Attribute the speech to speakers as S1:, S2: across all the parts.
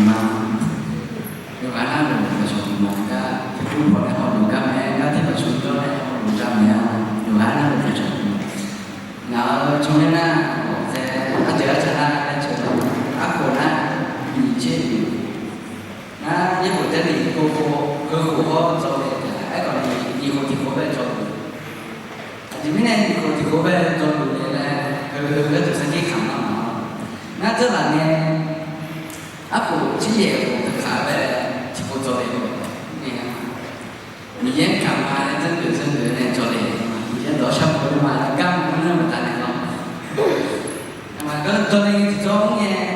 S1: mà nhiều khả năng mình phải chọn một cái khu vực để họ dùng các mẹ các thiết bị xuống cho để họ dùng cho mẹ nhiều khả năng mình phải chọn nào trong nên là sẽ ăn chơi cho na ăn chơi áp khổ na bị chết na như một cái gì cô cơ khổ cho để còn nhiều thì khổ về cho thì mấy này thì khổ về cho người này cái từ sáng khi khẳng lắm na tức là nghe áp khổ chỉ dễ của tất cả về chỉ có cho để mình dám cảm mà dân người này cho để mình dám đổ sông của mà cam cũng nên mình tại này không mà có cho nên thì cho nghe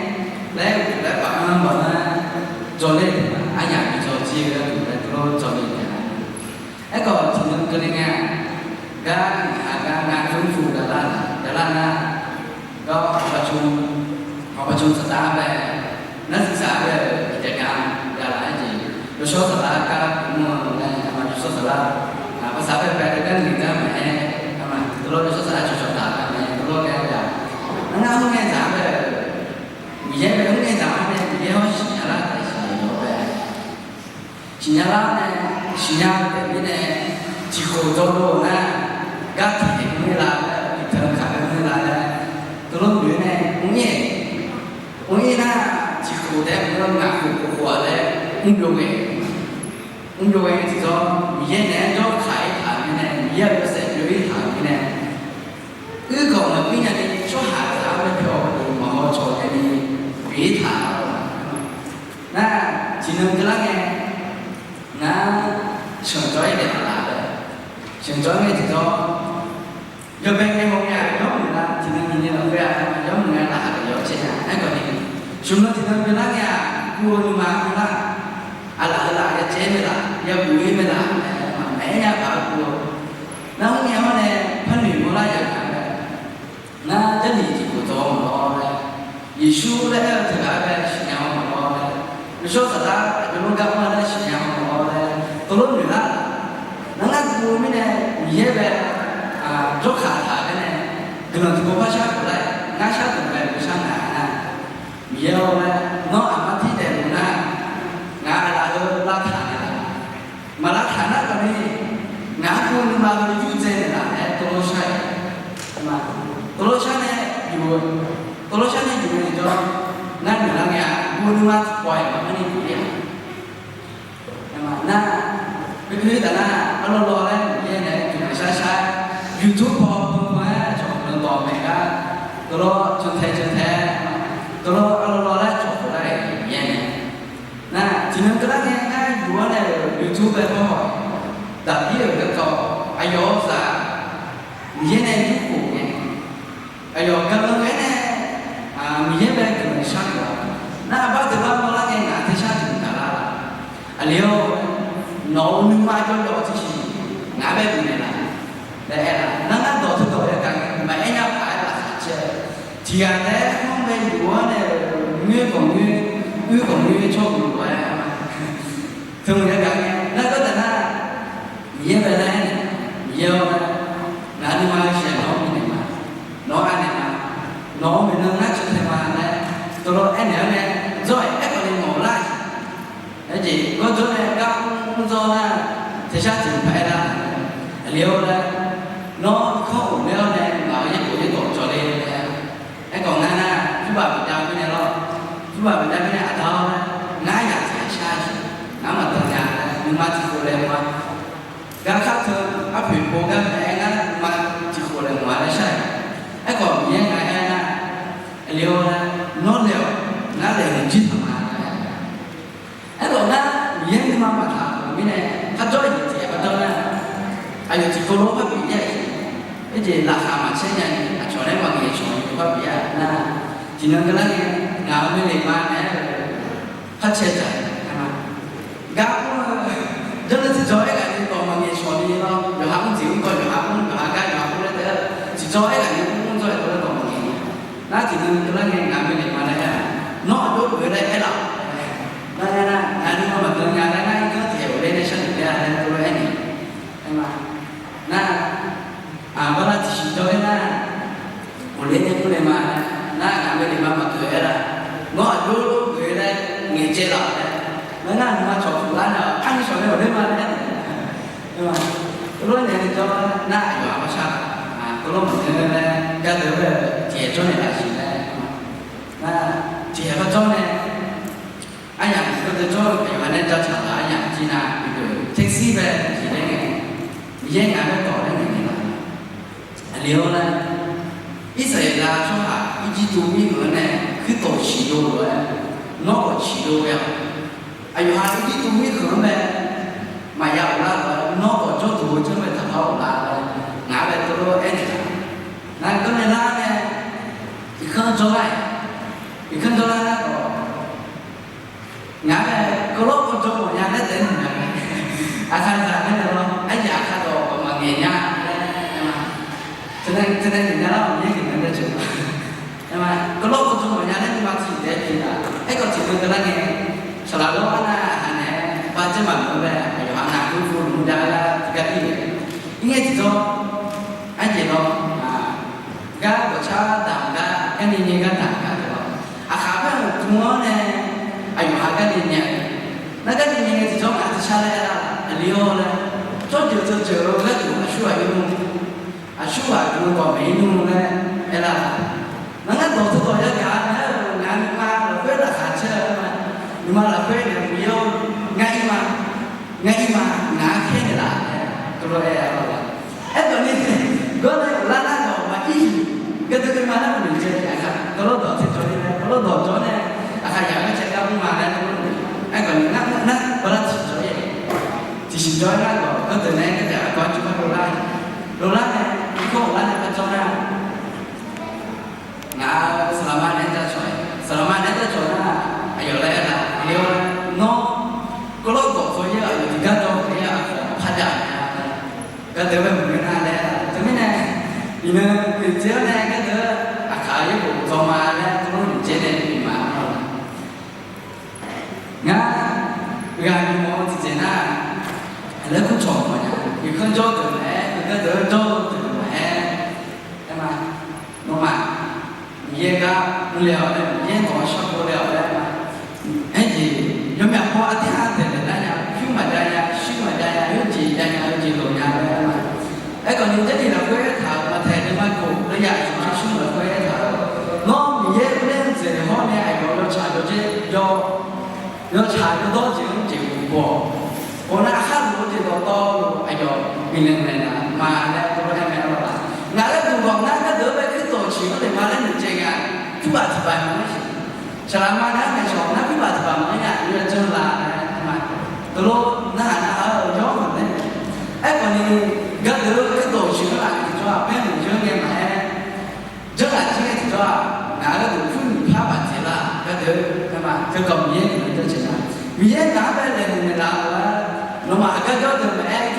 S1: đấy bạn cho lên ai nhà bị cho chia ra để cho lên ấy còn chỉ nên cho nên ngheการฟื้นฟูดารานะก็ประชุมสตาฟแบบนักศึกษาแบบกิจกรรมดาราจริงโดยเฉพาะสตาฟการมุ่งในมาจุดสตาฟภาษาแบบกันหรือกันแม่ทำไมตัวเราจุดสตาฟจุดสตาฟแม่ตัวเราแก่แบบนั่นเอาไงสามแบบมีเยอะแบบไงสามแบบมีเยอะว่าสิ่งอะไรแบบสิ่งอะไรเนี่ยสิ่งอะไรแบบนี้เนี่ยที่เขาโดนนะก็ที่เห็นเวลาเธอขับเวลาตัวเราอยู่ในองค์นี้นะที่เขาได้เรื่องงานหัวเลยองค์โยเองที่เขามีเยอะเนี่ยเขาขายฐานเนี่ยมีเยอะก็เสร็จอยู่ที่ฐานเนี่ยของมันไม่ยังช่วยหาฐานไม่พอดีมาหอโชว์ที่วิถานะที่นึงก็แล้วไงนะเชิญจอยเด็ดละเชิญจอยเนี่ยที่เขาgiờ bên cái một nhà nhóm người ta thì nên nhìn là về nhóm người ta là nhóm trẻ ấy còn thì chúng nó thì nên cái đó nhà cua nhưng mà cái đó là cái chế mới là giờ bụi mới là mà mẹ nhà bảo cua nó không nghe mà này phân hủy một lại giờ nó chân thì chỉ của tôi mà lo này Giêsu đấy thì là cái sinh nhau mà lo này số thật ra cái lúc gặp mà nó sinh nhau mà lo này tôi lúc người ta nó ngắt cua mới này gì về rất khả thả cái này từ lần thứ ba sát của lại ngã sát từ về của sang ngã nhiều là nó ẩm áp thiết đẹp của ngã là hơn lá thả này mà lá thả nó còn đi ngã cuốn nhưng mà cái chút dễ là để tôi sai mà tôi sai này dù cho ngã được là ngã cuốn nhưng mà quay mà nó đi cũng đẹp mà na cái thứ là na nó lo đấy như này chúng ta sai YouTubeพอมาจบเรื่องต่อไปก็ตัวจนแท้ตัวเราได้จบได้ยังไงนะทีนั้นก็ได้ง่ายๆดูว่าใน YouTube ไปพอแต่ที่เราก็อายุสามมีในยุคปุ่นเนี่ยอายุกำลังไงเนี่ยมีในแบบกำลังช่างว่านะบ้านแต่บ้านเราละไงที่ช่างถึงตลาดอันเดียวน้องนึกมาจนเราที่ชีงานแบบนี้นะđấy là nó đồ thứ đồ là càng mẹ nhau phải là chơi thì anh đấy không bên đũa này nguyên còn nguyên cho người ngoài mà thường người ta nó có thể là nhiều về đây nhiều là đi mai sẽ nó như này mà nó ăn này mà nó mình nâng nát cho thầy mà này tôi nói em nhớ này rồi em còn đi ngủ lại đấy chỉ có chỗ này cao do là thì sao chỉ phải là liều là nó không nếu này bảo những buổi tổ cho lên cái còn na chú bà Việt Nam cái này lo chú bà Việt Nam cái này đâu ngái nhà phải sai nắm mà từng nhà nhưng mà chỉ khổ lên mà các khác thường áp dụng cố gắng để anh mà chỉ khổ lên ngoài đấy sai cái còn những ngày anh liều nó liều nó để mình chít thằng mà cái còn na những mà thằng cái này khác cho gì thì bắt đầu na anh chỉ có lỗ phát bị vậy cái gì là khả mà xây nhà cho nên bằng nghệ thuật phát bị na chỉ nên cái này nào mới để mà này phát triển chạy mà gap rất là chỉ cho cái này còn bằng nghệ thuật đi lo rồi hắn chỉ còn rồi hắn cái đấy chỉ cho cái này cũng rồi tôi còn bằng nghệ na chỉ nên cái này nào mới để mà này nó đối với đây cái nào đây là đi mà từ nhà đây ngay có thể ở đây để sân để đây tôi đây này mà na bala chỉ cho cái na một lên những cái mà na làm cái gì mà tuổi là nó ở chỗ người đây nghệ người chơi lọ đấy nó là mà chọn phụ lá nào ăn chọn đều đấy mà đấy nhưng mà lúc này thì cho na ở mà sao lúc mình là cái thứ về trẻ cho này là gì đấy là trẻ có cho này anh nhỉ có thể cho cái vấn đề cho chẳng là anh nhỉ chỉ là cái taxi về chỉ đấy này dễ ngã cái tỏ đấy này là liệu là ít xảy ra cho họ ít chỉ tụ ít nữa này cứ tổ chỉ đồ rồi nó có chỉ đồ vậy anh họ ít tụ ít nữa này mà giàu là nó có cho tụ chứ mình thật hậu là ngã về tôi em này cái này là này thì không cho lại thì không cho lại nó ngã về có lúc con cho một nhà đất đến khai ra cái đó anh giả khai đồ mà nghề nha cho nên thì nó là một cái gì đó chứ mà có lúc con cho một nhà đất nhưng mà chỉ để thì là ấy còn chỉ cần là nghe sau đó anh này ba chân mặt nó về rồi họ làm cái phun muốn ra là cái gì nghe thì cho anh chị nó cái của cha đảm cái này như cái đảm cái đó khá là chúng này anh nói cái gì nhỉ nó cái gì như thì cho cả thì sao lại là liêu này cho chiều cái chủ là sửa luôn sửa luôn còn mấy luôn này là nó ngắt tổ thứ ra cả nó ngắn qua là phết là khá chơi mà nhưng mà là phết là liêu ngay mà ngã thế này là tôi nói là em còn đi có này là nó mà ít cái thứ mà nó mình chơi cả có lúc đó thì cho đi này có lúc đó cho này khai giảng cái chuyện đó mà này anh còn nát có là chỉ cho vậy thì chỉ cho nó có từ này cái giả có chúng ta đô la này không là này cho ra ngã selama này ta cho ra ayo lại là điều nó có lúc có thôi chứ thì cái đó thì phát triển cái thứ về mình là đây cho nên này thì nó cái chế này cái thứ khai cái bộ cho mà này có lúc chế này mà ngã gà như mò thì thế nào lấy cũng chọn mà nhá thì không cho từ mẹ thì cái từ cho từ mẹ em mà nó mà ye ga liệu đấy ye có sao có liệu đấy mà ấy gì giống như hoa thì hai thì là nhá khi mà đây những gì đồ nhà đấy mà ấy còn những cái gì là quê thảo mà thề thì mai cổ nó dạy chúng chúng là quê thảo nó ye lên gì họ này ai có nó trả được chứ do trái nó đó chỉ của nó khác một cái đó to anh rồi mình này là mà đây tôi nói em là ngã lên cùng vòng ngã cái đứa cái tổ chỉ có thể mà lên được chơi à chú bà thì bài mới chả làm mà ngày chọn nó chú bà thì bài mới nhá như là chơi là mà từ lúc nó ở gió mình đấy ấy còn thì cái đứa cái tổ chỉ nó lại thì cho bé mình chơi game mà rất là chơi thì cho ngã cái tổ phun phá bản thế là cái đứa mà cái cầm nhé thì mình chơi vì thế cả bên này mình làm nó mà cái đó từ mẹ